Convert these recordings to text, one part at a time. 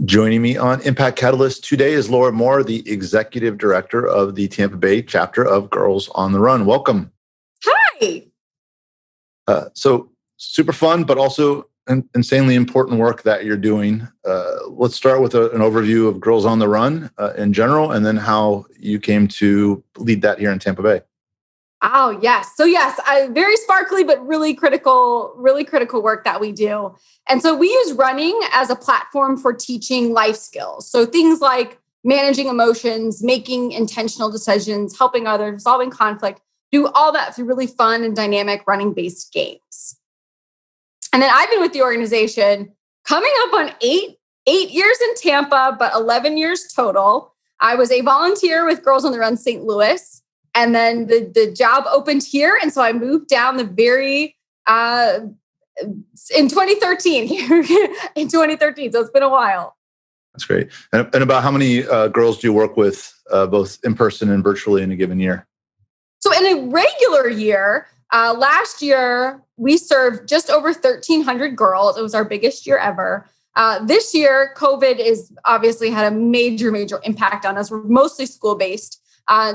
Joining me on Impact Catalyst today is Laura Moore, the Executive Director of the Tampa Bay chapter of Girls on the Run. Welcome. Hi. So super fun, but also insanely important work that you're doing. Let's start with an overview of Girls on the Run in general, and then how you came to lead that here in Tampa Bay. Oh, yes. So yes, very sparkly, but really critical work that we do. And so we use running as a platform for teaching life skills. So things like managing emotions, making intentional decisions, helping others, solving conflict, do all that through really fun and dynamic running-based games. And then I've been with the organization coming up on eight years in Tampa, but 11 years total. I was a volunteer with Girls on the Run St. Louis. And then the job opened here. And so I moved down in 2013 here in 2013. So it's been a while. That's great. And about how many girls do you work with both in person and virtually in a given year? So in a regular year, last year, we served just over 1,300 girls. It was our biggest year ever. This year, COVID is obviously had a major impact on us. We're mostly school-based.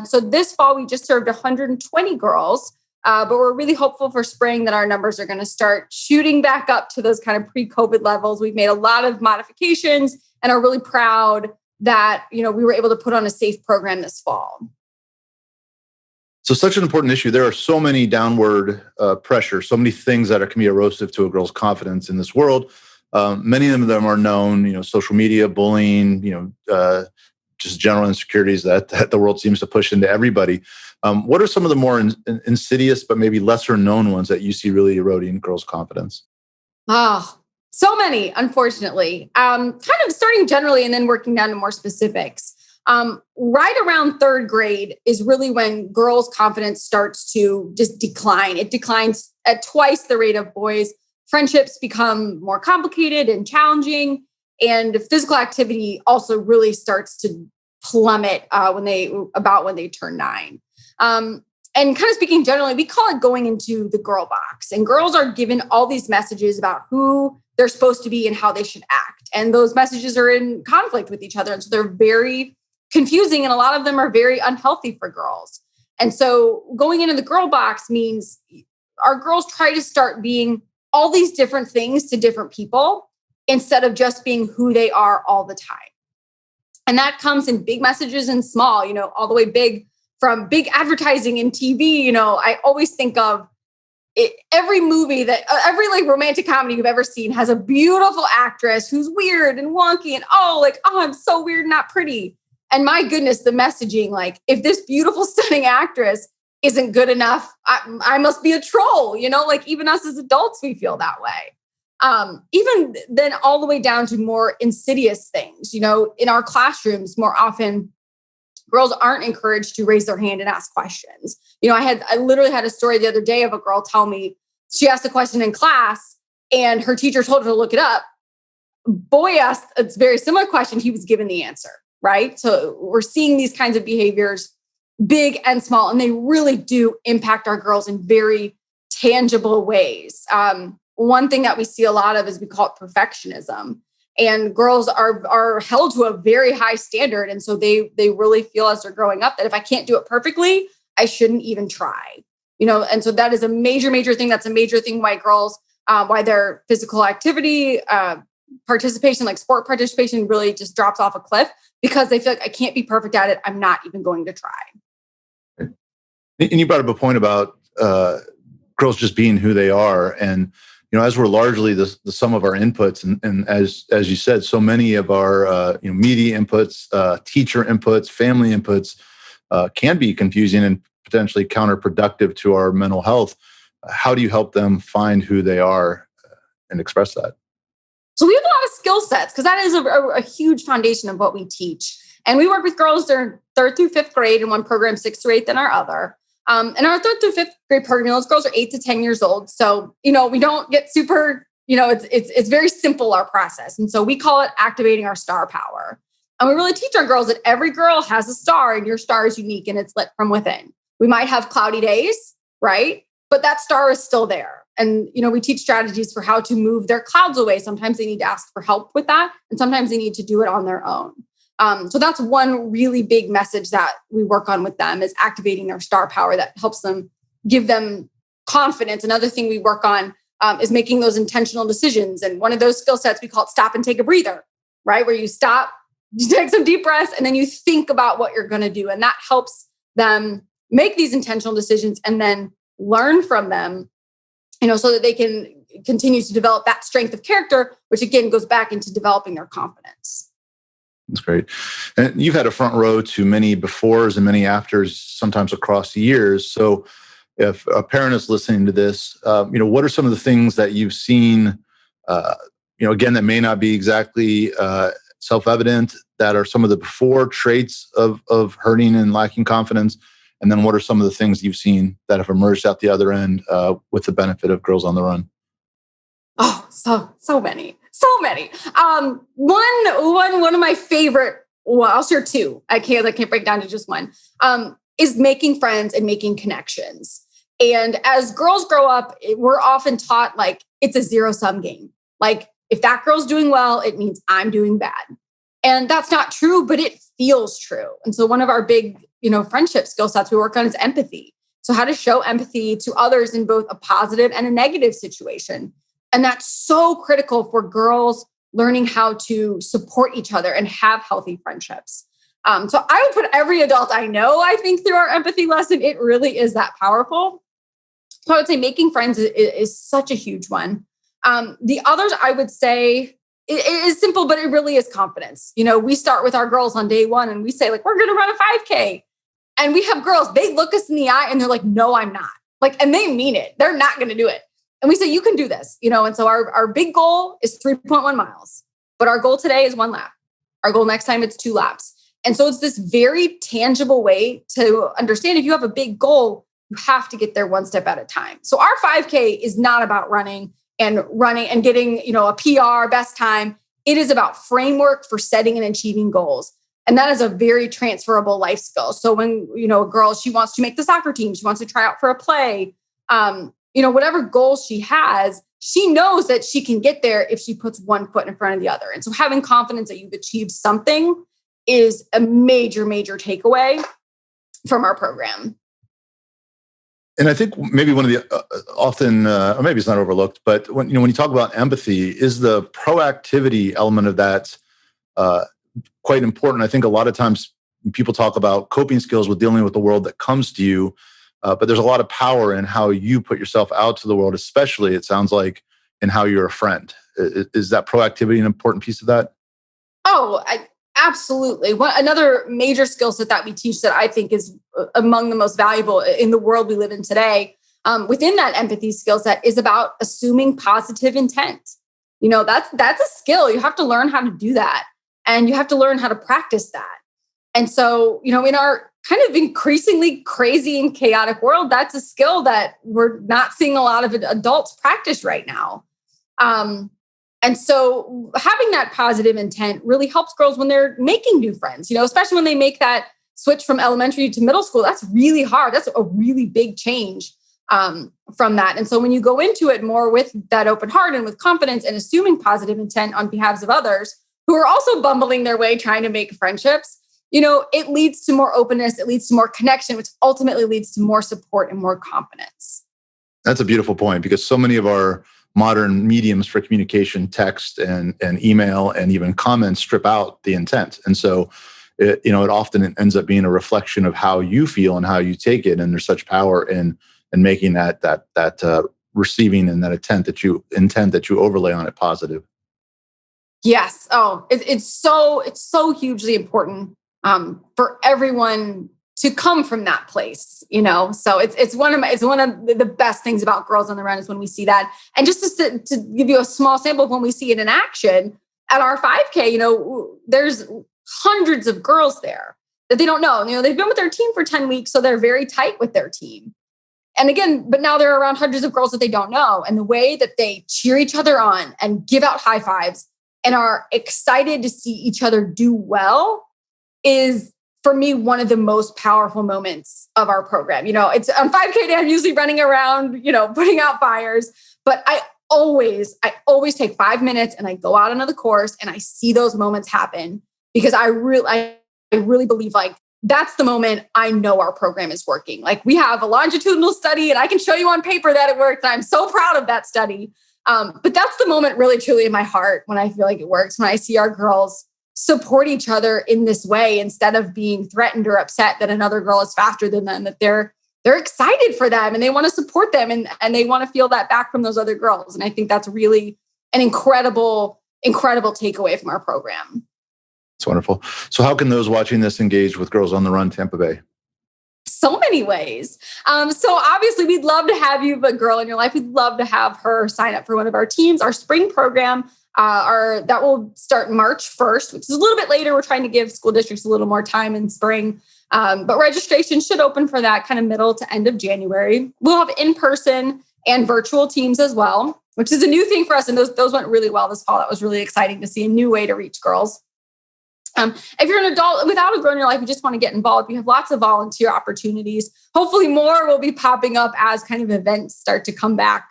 So this fall, we just served 120 girls, but we're really hopeful for spring that our numbers are going to start shooting back up to those kind of pre-COVID levels. We've made a lot of modifications and are really proud that, we were able to put on a safe program this fall. So such an important issue. There are so many downward pressure, so many things that can be erosive to a girl's confidence in this world. Many of them are known, social media, bullying, just general insecurities that the world seems to push into everybody. What are some of the more insidious, but maybe lesser known ones that you see really eroding girls' confidence? Oh, so many, unfortunately. Kind of starting generally and then working down to more specifics. Right around third grade is really when girls' confidence starts to just decline. It declines at twice the rate of boys. Friendships become more complicated and challenging. And physical activity also really starts to plummet when they turn 9. And kind of speaking generally, we call it going into the girl box. And girls are given all these messages about who they're supposed to be and how they should act. And those messages are in conflict with each other. And so they're very confusing. And a lot of them are very unhealthy for girls. And so going into the girl box means our girls try to start being all these different things to different people, instead of just being who they are all the time. And that comes in big messages and small, all the way big, from big advertising and TV. I always think of it, every movie every romantic comedy you've ever seen has a beautiful actress who's weird and wonky and I'm so weird, not pretty. And my goodness, the messaging, if this beautiful, stunning actress isn't good enough, I must be a troll, even us as adults, we feel that way. Even then all the way down to more insidious things, in our classrooms, more often girls aren't encouraged to raise their hand and ask questions. I literally had a story the other day of a girl tell me she asked a question in class and her teacher told her to look it up. Boy asked a very similar question. He was given the answer, right? So we're seeing these kinds of behaviors, big and small, and they really do impact our girls in very tangible ways. One thing that we see a lot of is we call it perfectionism. And girls are held to a very high standard. And so they really feel as they're growing up that if I can't do it perfectly, I shouldn't even try. And so that is a major thing. That's a major thing why girls, why their physical activity, participation, like sport participation, really just drops off a cliff because they feel like I can't be perfect at it. I'm not even going to try. And you brought up a point about girls just being who they are. And as we're largely the sum of our inputs, and as you said, so many of our media inputs, teacher inputs, family inputs can be confusing and potentially counterproductive to our mental health. How do you help them find who they are and express that? So we have a lot of skill sets because that is a huge foundation of what we teach. And we work with girls during 3rd through 5th grade in one program, 6th through 8th in our other. And our 3rd through 5th grade program, those girls are 8 to 10 years old. So, we don't get super, it's very simple, our process. And so we call it activating our star power. And we really teach our girls that every girl has a star and your star is unique and it's lit from within. We might have cloudy days, right? But that star is still there. And, we teach strategies for how to move their clouds away. Sometimes they need to ask for help with that. And sometimes they need to do it on their own. So that's one really big message that we work on with them, is activating their star power that helps them, give them confidence. Another thing we work on is making those intentional decisions. And one of those skill sets, we call it stop and take a breather, right? Where you stop, you take some deep breaths, and then you think about what you're going to do. And that helps them make these intentional decisions and then learn from them, so that they can continue to develop that strength of character, which again goes back into developing their confidence. That's great. And you've had a front row to many befores and many afters, sometimes across the years. So if a parent is listening to this, what are some of the things that you've seen, again, that may not be exactly self-evident, that are some of the before traits of hurting and lacking confidence? And then what are some of the things you've seen that have emerged out the other end with the benefit of Girls on the Run? Oh, so many. One of my favorite, well, I'll share two. I can't break down to just one, is making friends and making connections. And as girls grow up, we're often taught like it's a zero-sum game. Like if that girl's doing well, it means I'm doing bad. And that's not true, but it feels true. And so one of our big, friendship skill sets we work on is empathy. So how to show empathy to others in both a positive and a negative situation. And that's so critical for girls learning how to support each other and have healthy friendships. So I would put every adult I know, I think, through our empathy lesson. It really is that powerful. So I would say making friends is such a huge one. The others, I would say, it is simple, but it really is confidence. We start with our girls on day one and we say, like, we're going to run a 5K. And we have girls, they look us in the eye and they're like, no, I'm not. And they mean it. They're not going to do it. And we say, you can do this, and so our big goal is 3.1 miles, but our goal today is 1 lap. Our goal next time, it's 2 laps. And so it's this very tangible way to understand if you have a big goal, you have to get there one step at a time. So our 5K is not about running and getting, a PR, best time. It is about framework for setting and achieving goals. And that is a very transferable life skill. So when, a girl, she wants to make the soccer team, she wants to try out for a play, whatever goals she has, she knows that she can get there if she puts one foot in front of the other. And so having confidence that you've achieved something is a major, major takeaway from our program. And I think maybe one of the often, or maybe it's not overlooked, but when you talk about empathy, is the proactivity element of that quite important? I think a lot of times people talk about coping skills with dealing with the world that comes to you, but there's a lot of power in how you put yourself out to the world, especially, it sounds like, in how you're a friend. Is that proactivity an important piece of that? Oh, absolutely. Another major skill set that we teach that I think is among the most valuable in the world we live in today, within that empathy skill set, is about assuming positive intent. That's a skill. You have to learn how to do that. And you have to learn how to practice that. And so, in our kind of increasingly crazy and chaotic world, that's a skill that we're not seeing a lot of adults practice right now. And so having that positive intent really helps girls when they're making new friends, especially when they make that switch from elementary to middle school. That's really hard. That's a really big change from that. And so when you go into it more with that open heart and with confidence and assuming positive intent on behalf of others who are also bumbling their way trying to make friendships, it leads to more openness, it leads to more connection, which ultimately leads to more support and more confidence. That's a beautiful point, because so many of our modern mediums for communication, text and email and even comments, strip out the intent. And so it often ends up being a reflection of how you feel and how you take it. And there's such power in making that receiving and that intent that you overlay on it positive. Yes. Oh, it's so hugely important for everyone to come from that place, So it's one of the best things about Girls on the Run is when we see that. And just to give you a small sample of when we see it in action at our 5K, there's hundreds of girls there that they don't know. They've been with their team for 10 weeks, so they're very tight with their team. And again, but now they're around hundreds of girls that they don't know. And the way that they cheer each other on and give out high fives and are excited to see each other do well is for me, one of the most powerful moments of our program. It's on 5K day, I'm usually running around, putting out fires, but I always take 5 minutes and I go out onto the course and I see those moments happen because I really believe like that's the moment I know our program is working. Like we have a longitudinal study and I can show you on paper that it works. I'm so proud of that study. But that's the moment really truly in my heart when I feel like it works, when I see our girls support each other in this way instead of being threatened or upset that another girl is faster than them, that they're excited for them and they want to support them and they want to feel that back from those other girls. And I think that's really an incredible takeaway from our program. It's wonderful. So how can those watching this engage with Girls on the Run Tampa Bay? So many ways. So obviously we'd love to have you, a girl in your life. We'd love to have her sign up for one of our teams. Our spring program, that will start March 1st, which is a little bit later. We're trying to give school districts a little more time in spring. But registration should open for that kind of middle to end of January. We'll have in-person and virtual teams as well, which is a new thing for us. And those went really well this fall. That was really exciting to see a new way to reach girls. If you're an adult without a girl in your life, you just want to get involved, you have lots of volunteer opportunities. Hopefully more will be popping up as kind of events start to come back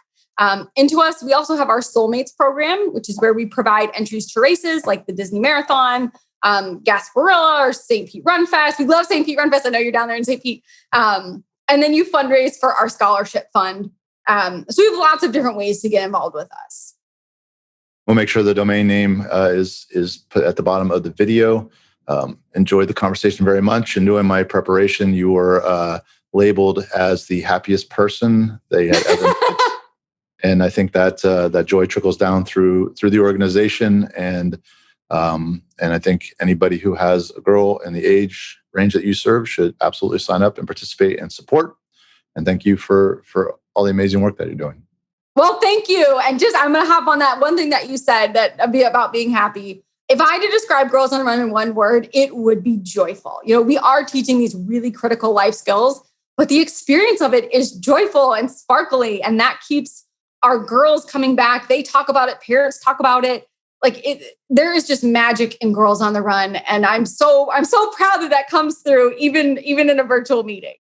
into us. We also have our Soulmates program, which is where we provide entries to races like the Disney Marathon, Gasparilla, or St. Pete Run Fest. We love St. Pete Run Fest. I know you're down there in St. Pete. And then you fundraise for our scholarship fund. So we have lots of different ways to get involved with us. We'll make sure the domain name is put at the bottom of the video. Enjoyed the conversation very much. And doing my preparation, you were labeled as the happiest person. They had and I think that joy trickles down through the organization. And I think anybody who has a girl in the age range that you serve should absolutely sign up and participate and support. And thank you for all the amazing work that you're doing. Well, thank you. And I'm going to hop on that one thing that you said that about being happy. If I had to describe Girls on the Run in one word, it would be joyful. We are teaching these really critical life skills, but the experience of it is joyful and sparkly. And that keeps our girls coming back. They talk about it. Parents talk about it. There is just magic in Girls on the Run. And I'm so proud that comes through even in a virtual meeting.